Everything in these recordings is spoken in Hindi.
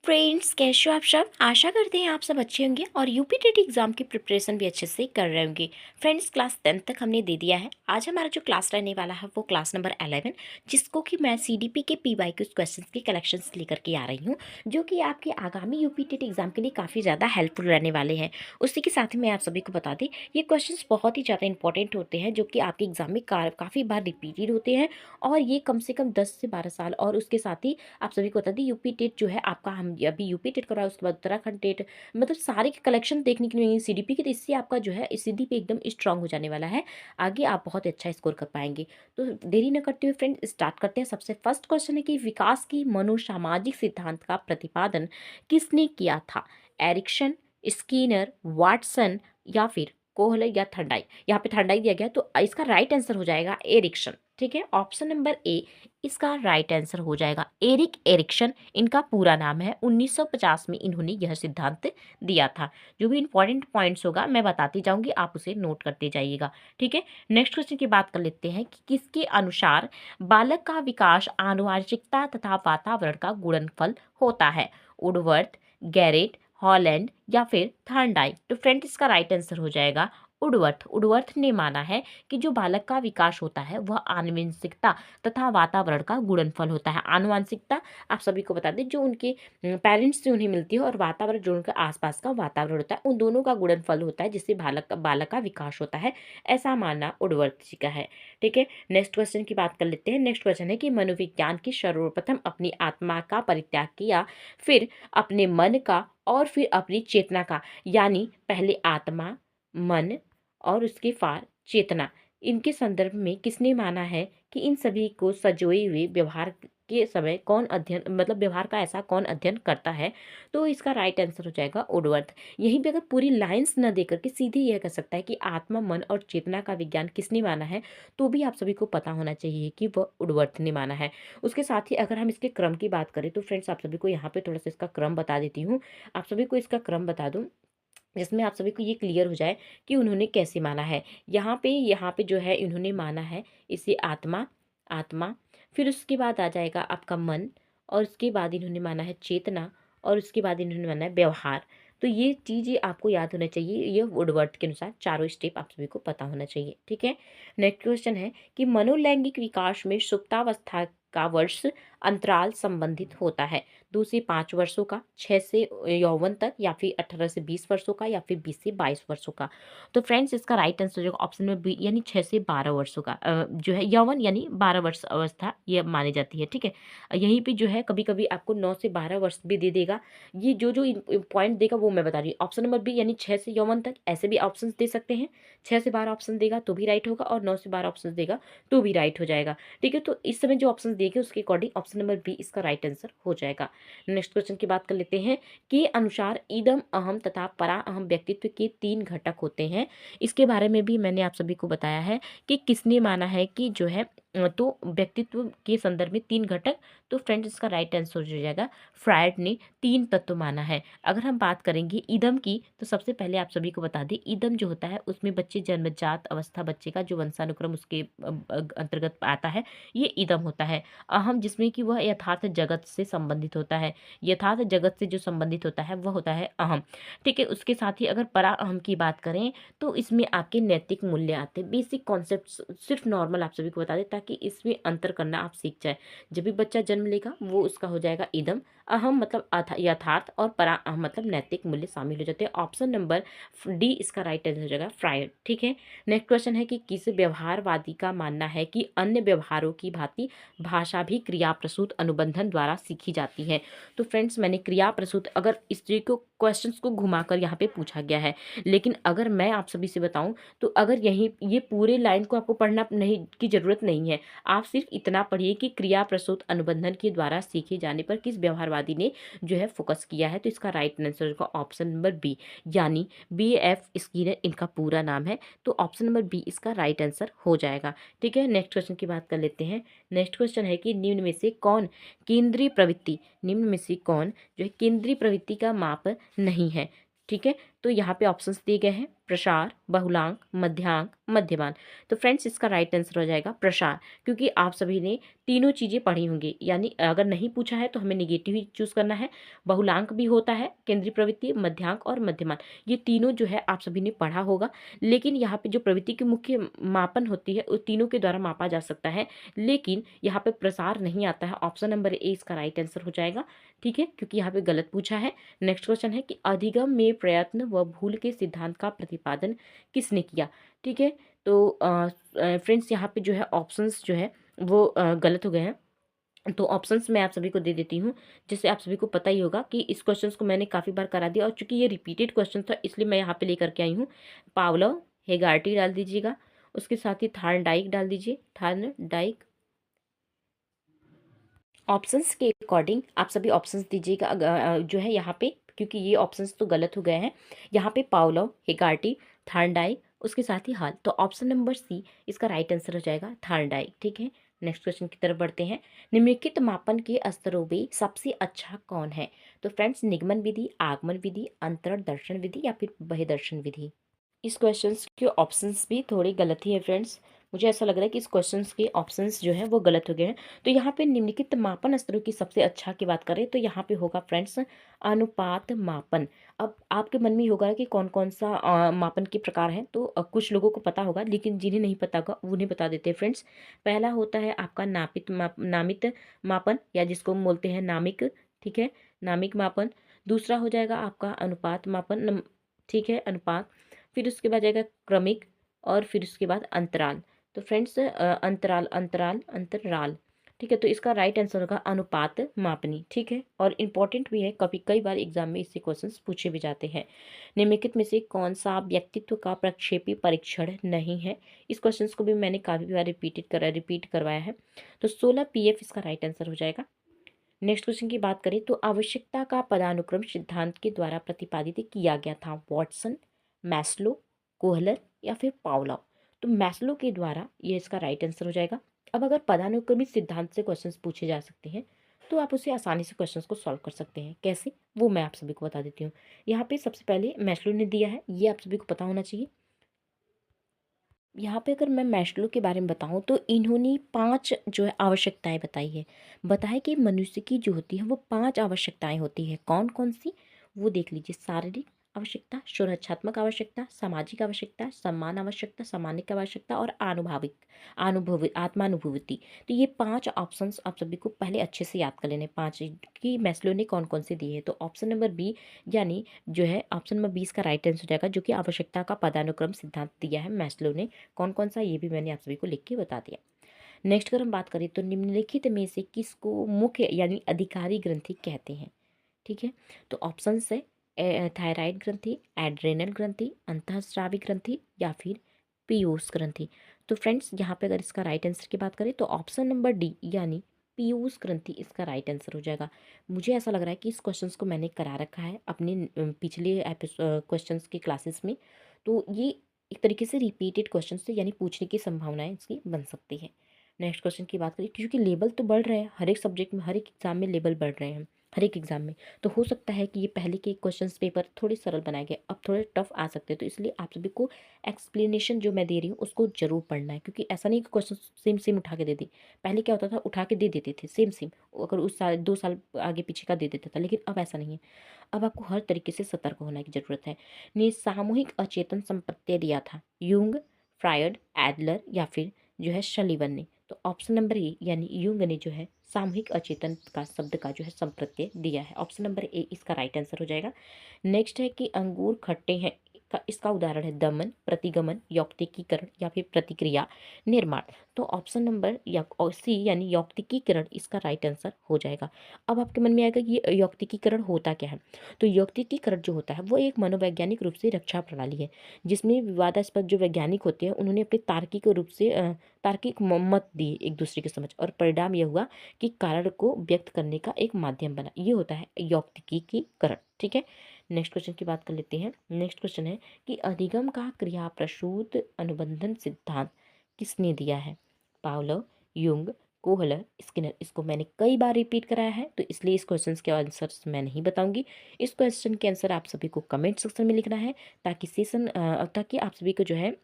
फ्रेंड्स, कैसे हो आप सब। आशा करते हैं आप सब अच्छे होंगे और यूपी टेट एग्जाम की प्रिपरेशन भी अच्छे से कर रहे होंगे। फ्रेंड्स, क्लास 10 तक हमने दे दिया है। आज हमारा जो क्लास रहने वाला है वो क्लास नंबर 11, जिसको कि मैं सीडीपी के पीवाईक्यू क्वेश्चंस के कलेक्शंस लेकर के आ रही हूँ, जो कि आपके आगामी यूपी टेट एग्जाम के लिए काफ़ी ज़्यादा हेल्पफुल रहने वाले हैं। उसी के साथ ही मैं आप सभी को बता दें, ये क्वेश्चन बहुत ही ज़्यादा इंपॉर्टेंट होते हैं, जो कि आपके एग्जाम में काफ़ी बार रिपीटेड होते हैं और ये कम से कम 10 से 12 साल। और उसके साथ ही आप सभी को बता दें, यूपी टेट जो है आपका, हम अभी यूपी टेट करा, उसके बाद उत्तराखंड टेट, मतलब सारे के कलेक्शन देखने के लिए सीडीपी के, तो इससे आपका जो है सीडीपी एकदम स्ट्रांग हो जाने वाला है। आगे आप बहुत अच्छा स्कोर कर पाएंगे। तो देरी न करते हुए फ्रेंड स्टार्ट करते हैं। सबसे फर्स्ट क्वेश्चन है कि विकास की मनोसामाजिक सिद्धांत का प्रतिपादन किसने किया था? एरिक्सन, स्किनर, वाटसन या फिर कोहले या थर्डाई। यहाँ पे थर्डाई दिया गया, तो इसका राइट आंसर हो जाएगा एरिक्सन। ठीक है, ऑप्शन नंबर ए इसका राइट आंसर हो जाएगा। एरिक एरिक्सन इनका पूरा नाम है। 1950 में इन्होंने यह सिद्धांत दिया था। जो भी इंपॉर्टेंट पॉइंट्स होगा मैं बताती जाऊंगी, आप उसे नोट करते जाइएगा। ठीक है, नेक्स्ट क्वेश्चन की बात कर लेते हैं कि किसके अनुसार बालक का विकास आनुवांशिकता तथा वातावरण का गुणनफल होता है? वुडवर्थ, गैरेट, हॉलैंड या फिर थॉर्नडाइक। तो फ्रेंड, इसका राइट आंसर हो जाएगा वुडवर्थ। वुडवर्थ ने माना है कि जो बालक का विकास होता है वह आनुवंशिकता तथा वातावरण का गुणनफल होता है। आनुवंशिकता आप सभी को बता दें, जो उनके पेरेंट्स से उन्हें मिलती है, और वातावरण जो उनके आसपास का वातावरण होता है, उन दोनों का गुणनफल होता है, जिससे बालक का विकास होता है। ऐसा मानना वुडवर्थ जी का है। ठीक है, नेक्स्ट क्वेश्चन की बात कर लेते हैं। नेक्स्ट क्वेश्चन है कि मनोविज्ञान की सर्वप्रथम अपनी आत्मा का परित्याग किया, फिर अपने मन का और फिर अपनी चेतना का, यानी पहले आत्मा, मन और उसके पार चेतना, इनके संदर्भ में किसने माना है कि इन सभी को सजोए हुए व्यवहार के समय कौन अध्ययन, मतलब व्यवहार का ऐसा कौन अध्ययन करता है? तो इसका राइट आंसर हो जाएगा वुडवर्थ। यहीं पे अगर पूरी लाइंस न देकर के सीधे यह कह सकता है कि आत्मा, मन और चेतना का विज्ञान किसने माना है, तो भी आप सभी को पता होना चाहिए कि वह वुडवर्थ ने माना है। उसके साथ ही अगर हम इसके क्रम की बात करें, तो फ्रेंड्स आप सभी को यहाँ पे थोड़ा सा इसका क्रम बता देती हूँ। आप सभी को इसका क्रम बता दूँ, जिसमें आप सभी को ये क्लियर हो जाए कि उन्होंने कैसे माना है। यहाँ पे जो है इन्होंने माना है इसे आत्मा, आत्मा, फिर उसके बाद आ जाएगा आपका मन, और उसके बाद इन्होंने माना है चेतना, और उसके बाद इन्होंने माना है व्यवहार। तो ये चीज़ें आपको याद होना चाहिए। ये वुडवर्थ के अनुसार चारों स्टेप आप सभी को पता होना चाहिए। ठीक है, नेक्स्ट क्वेश्चन है कि मनोलैंगिक विकास में सुप्तावस्था का वर्ष अंतराल संबंधित होता है? 2 से 5 वर्षों का, 6 से यौवन तक, या फिर 18 से 20 वर्षों का, या फिर 20 से 22 वर्षों का। तो फ्रेंड्स, इसका राइट आंसर जो ऑप्शन में बी, यानी 6 से 12 वर्षों का जो है यौवन, यानी 12 वर्ष अवस्था ये मानी जाती है। ठीक है, यहीं पे जो है कभी कभी आपको 9 से 12 वर्ष भी दे देगा। ये जो जो पॉइंट देगा वो मैं बता रही हूँ। ऑप्शन नंबर बी यानी 6 से यौवन तक, ऐसे भी ऑप्शन दे सकते हैं। 6 से 12 ऑप्शन देगा तो भी राइट होगा, और 9 से 12 ऑप्शन देगा तो भी राइट हो जाएगा। ठीक है, तो इस समय जो ऑप्शन देंगे उसके अकॉर्डिंग ऑप्शन नंबर बी इसका राइट आंसर हो जाएगा। नेक्स्ट क्वेश्चन की बात कर लेते हैं के अनुसार इदम, अहम तथा परा अहम व्यक्तित्व के 3 घटक होते हैं। इसके बारे में भी मैंने आप सभी को बताया है कि किसने माना है कि जो है तो व्यक्तित्व के संदर्भ में 3 घटक। तो फ्रेंड्स, इसका राइट आंसर हो जाएगा फ्रायड ने 3 तत्व माना है। अगर हम बात करेंगे ईदम की, तो सबसे पहले आप सभी को बता दें, ईदम जो होता है उसमें बच्चे जन्मजात अवस्था, बच्चे का जो वंशानुक्रम उसके अंतर्गत आता है, ये ईदम होता है। अहम, जिसमें कि वह यथार्थ जगत से संबंधित होता है। यथार्थ जगत से जो संबंधित होता है वह होता है अहम। ठीक है, उसके साथ ही अगर परा अहम की बात करें, तो इसमें आपके नैतिक मूल्य आते हैं। बेसिक कॉन्सेप्ट सिर्फ नॉर्मल आप सभी को बता दें, ताकि इसमें अंतर करना आप सीख जाए। जब भी बच्चा जन्म लेगा वो उसका हो जाएगा ईदम। अहम मतलब यथार्थ, और परा अहम मतलब नैतिक मूल्य शामिल हो जाते हैं। ऑप्शन नंबर डी इसका राइट आंसर हो जाएगा फ्रायड। ठीक है, नेक्स्ट क्वेश्चन है कि किस व्यवहारवादी का मानना है कि अन्य व्यवहारों की भांति भाषा भी क्रिया प्रसूत अनुबंधन द्वारा सीखी जाती है? तो फ्रेंड्स, मैंने क्रिया प्रसूत, अगर इस चीज को क्वेश्चंस को घुमाकर यहाँ पे पूछा गया है, लेकिन अगर मैं आप सभी से बताऊं, तो अगर यही ये पूरे लाइन को आपको पढ़ना नहीं की जरूरत नहीं है। आप सिर्फ इतना पढ़िए कि क्रिया प्रसूत अनुबंधन के द्वारा सीखे जाने पर किस व्यवहारवादी ने जो है फोकस किया है। तो इसका राइट आंसर होगा ऑप्शन नंबर बी, यानी B.F. स्किनर इनका पूरा नाम है। तो ऑप्शन नंबर बी इसका राइट आंसर हो जाएगा। ठीक है, नेक्स्ट क्वेश्चन की बात कर लेते हैं। नेक्स्ट क्वेश्चन है कि निम्न में से कौन केंद्रीय प्रवृत्ति, निम्न में से कौन जो है केंद्रीय प्रवृत्ति का माप नहीं है? ठीक है, तो यहाँ पे ऑप्शंस दिए गए हैं: प्रसार, बहुलांक, मध्यांक, मध्यमान। तो फ्रेंड्स इसका राइट आंसर हो जाएगा प्रसार, क्योंकि आप सभी ने तीनों चीज़ें पढ़ी होंगी, यानी अगर नहीं पूछा है तो हमें निगेटिव ही चूज़ करना है। बहुलांक भी होता है, केंद्रीय प्रवृत्ति, मध्यांक और मध्यमान, ये तीनों जो है आप सभी ने पढ़ा होगा। लेकिन यहाँ पे जो प्रवृत्ति की मुख्य मापन होती है उन तीनों के द्वारा मापा जा सकता है, लेकिन यहाँ पे प्रसार नहीं आता है। ऑप्शन नंबर ए इसका राइट आंसर हो जाएगा, ठीक है, क्योंकि यहाँ पे गलत पूछा है। नेक्स्ट क्वेश्चन है कि अधिगम में प्रयत्न व भूल के सिद्धांत का प्रतिपादन किसने किया, ठीक है। तो फ्रेंड्स यहाँ पे जो है ऑप्शंस जो है वो गलत हो गए हैं। तो ऑप्शंस मैं आप सभी को दे देती हूँ, जिससे आप सभी को पता ही होगा कि इस क्वेश्चंस को मैंने काफ़ी बार करा दिया, और चूंकि ये रिपीटेड क्वेश्चन था इसलिए मैं यहाँ पे लेकर के आई हूँ। पावलोव, हेगार्टी डाल दीजिएगा, उसके साथ ही थार्नडाइक डाल दीजिए, थार्नडाइक। ऑप्शंस के अकॉर्डिंग आप सभी ऑप्शंस दीजिएगा जो है यहाँ पे, क्योंकि ये ऑप्शंस तो गलत हो गए हैं। यहाँ पे पावलोव, हेगार्टी, थार्नडाइक, उसके साथ ही हाल। तो ऑप्शन नंबर सी इसका राइट आंसर हो जाएगा, थार्नडाइक, ठीक है। नेक्स्ट क्वेश्चन की तरफ बढ़ते हैं। निम्नलिखित मापन के स्तरों में सबसे अच्छा कौन है? तो फ्रेंड्स निगमन विधि, आगमन विधि, अंतरण दर्शन विधि या फिर बहिर्दर्शन विधि। इस क्वेश्चंस के ऑप्शंस भी थोड़े गलत ही है फ्रेंड्स। मुझे ऐसा लग रहा है कि इस क्वेश्चंस के ऑप्शंस जो है वो गलत हो गए हैं। तो यहाँ पे निम्नलिखित मापन स्तरों की सबसे अच्छा की बात करें तो यहाँ पे होगा फ्रेंड्स अनुपात मापन। अब आपके मन में ही होगा कि कौन कौन सा मापन के प्रकार हैं, तो कुछ लोगों को पता होगा, लेकिन जिन्हें नहीं पता होगा उन्हें बता देते हैं फ्रेंड्स। पहला होता है आपका नामित मापन, या जिसको हम बोलते हैं नामिक, ठीक है, नामिक मापन। दूसरा हो जाएगा आपका अनुपात मापन, ठीक है, अनुपात। फिर उसके बाद जाएगा क्रमिक, और फिर उसके बाद अंतराल। तो फ्रेंड्स अंतराल अंतराल अंतराल, ठीक है। तो इसका राइट आंसर होगा अनुपात मापनी, ठीक है। और इम्पॉर्टेंट भी है, कभी कई बार एग्जाम में इससे क्वेश्चंस पूछे भी जाते हैं। निम्नलिखित में से कौन सा व्यक्तित्व का प्रक्षेपी परीक्षण नहीं है? इस क्वेश्चन को भी मैंने काफ़ी बार रिपीट करवाया है। तो 16 PF इसका राइट आंसर हो जाएगा। नेक्स्ट क्वेश्चन की बात करें तो आवश्यकता का पदानुक्रम सिद्धांत के द्वारा प्रतिपादित किया गया था? वॉटसन, मैस्लो, कोहलर या फिर पावलोव। तो मैस्लो के द्वारा ये इसका राइट आंसर हो जाएगा। अब अगर पदानुक्रमित सिद्धांत से क्वेश्चंस पूछे जा सकते हैं तो आप उसे आसानी से क्वेश्चंस को सॉल्व कर सकते हैं। कैसे, वो मैं आप सभी को बता देती हूँ। यहाँ पे सबसे पहले मैस्लो ने दिया है, ये आप सभी को पता होना चाहिए। यहाँ पे अगर मैं मैस्लो के बारे में बताऊँ तो इन्होंने 5 जो है आवश्यकताएं बताई है। बताया कि मनुष्य की जो होती है वो 5 आवश्यकताएं होती है। कौन कौन सी, वो देख लीजिए। शारीरिक आवश्यकता, सुरक्षात्मक आवश्यकता, सामाजिक आवश्यकता, सम्मान आवश्यकता, सामाजिक आवश्यकता और आत्मानुभूति। तो ये 5 ऑप्शंस आप सभी को पहले अच्छे से याद कर लेने, 5 कि मैस्लो ने कौन कौन से दिए हैं। तो ऑप्शन नंबर बी, यानी जो है ऑप्शन नंबर 20 का राइट आंसर हो जाएगा, जो कि आवश्यकता का पदानुक्रम सिद्धांत दिया है मैस्लो ने। कौन कौन सा, ये भी मैंने आप सभी को लिख के बता दिया। नेक्स्ट अगर हम बात करें तो निम्नलिखित में से किसको मुख्य यानी अधिकारी ग्रंथि कहते हैं? ठीक है, तो ऑप्शन है थायराइड ग्रंथि, एड्रेनल ग्रंथि, अंतःस्रावी ग्रंथि या फिर पीयूष ग्रंथि। तो फ्रेंड्स यहाँ पे अगर इसका राइट आंसर की बात करें तो ऑप्शन नंबर डी यानी पीयूष ग्रंथि इसका राइट आंसर हो जाएगा। मुझे ऐसा लग रहा है कि इस क्वेश्चंस को मैंने करा रखा है अपने पिछले क्वेश्चंस के क्लासेस में, तो ये एक तरीके से रिपीटेड क्वेश्चन से यानी पूछने की संभावनाएं इसकी बन सकती है। नेक्स्ट क्वेश्चन की बात करें, क्योंकि लेवल तो बढ़ रहे हैं हर एक सब्जेक्ट में, हर एक एग्जाम में लेवल बढ़ रहे हैं हर एक एग्जाम में, तो हो सकता है कि ये पहले के क्वेश्चन पेपर थोड़े सरल बनाए गए, अब थोड़े टफ आ सकते हैं। तो इसलिए आप सभी को एक्सप्लेनेशन जो मैं दे रही हूँ उसको जरूर पढ़ना है, क्योंकि ऐसा नहीं कि क्वेश्चन सेम सेम उठा के दे दी। पहले क्या होता था, उठा के दे देते थे सेम सेम, अगर उस साल 2 साल आगे पीछे का दे देता था, लेकिन अब ऐसा नहीं है। अब आपको हर तरीके से सतर्क होने की जरूरत है। ने सामूहिक अचेतन संप्रत्यय दिया था? यूंग, फ्रायड, एडलर या फिर जो है शलीवन ने? तो ऑप्शन नंबर ए यानी यूंग ने जो है सामूहिक अचेतन का शब्द का जो है संप्रत्यय दिया है। ऑप्शन नंबर ए इसका राइट आंसर हो जाएगा। नेक्स्ट है कि अंगूर खट्टे हैं इसका उदाहरण है दमन, प्रतिगमन, यौक्तिकीकरण या फिर प्रतिक्रिया निर्माण। तो ऑप्शन नंबर सी यानी यौक्तिकीकरण इसका राइट आंसर हो जाएगा। अब आपके मन में आएगा कि ये यौक्तिकीकरण होता क्या है? तो यौक्तिकीकरण जो होता है वो एक मनोवैज्ञानिक रूप से रक्षा प्रणाली है, जिसमें विवादास्पद जो वैज्ञानिक होते हैं उन्होंने अपने तार्किक रूप से तार्किक मत दिए एक दूसरे के समझ, और परिणाम यह हुआ कि कारण को व्यक्त करने का एक माध्यम बना। ये होता है यौक्तिकीकरण, ठीक है। नेक्स्ट क्वेश्चन की बात कर लेते हैं। नेक्स्ट क्वेश्चन है कि अधिगम का क्रिया प्रसूत अनुबंधन सिद्धांत किसने दिया है? Pavlov, Jung, Kohler, Skinner. इसको मैंने कई बार रिपीट कराया है, तो इसलिए इस क्वेश्चन के आंसर मैं नहीं बताऊंगी। इस क्वेश्चन के आंसर आप सभी को कमेंट सेक्शन में लिखना है, ताकि आप सभी को जो है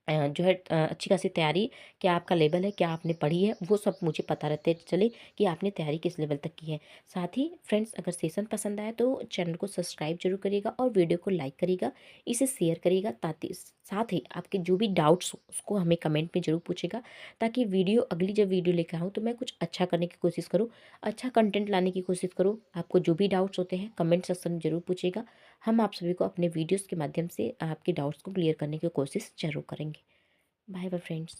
जो है अच्छी खासी तैयारी, क्या आपका लेवल है, क्या आपने पढ़ी है, वो सब मुझे पता रहते चले कि आपने तैयारी किस लेवल तक की है। साथ ही फ्रेंड्स, अगर सेशन पसंद आया तो चैनल को सब्सक्राइब जरूर करिएगा और वीडियो को लाइक करिएगा, इसे शेयर करिएगा, ताकि साथ ही आपके जो भी डाउट्स उसको हमें कमेंट में ज़रूर पूछेगा, ताकि अगली जब वीडियो लेकर आऊँ तो मैं कुछ अच्छा करने की कोशिश करूँ, अच्छा कंटेंट लाने की कोशिश करूँ। आपको जो भी डाउट्स होते हैं कमेंट सेक्शन में ज़रूर पूछेगा। हम आप सभी को अपने वीडियोज़ के माध्यम से आपके डाउट्स को क्लियर करने की कोशिश ज़रूर करेंगे। Bye bye friends.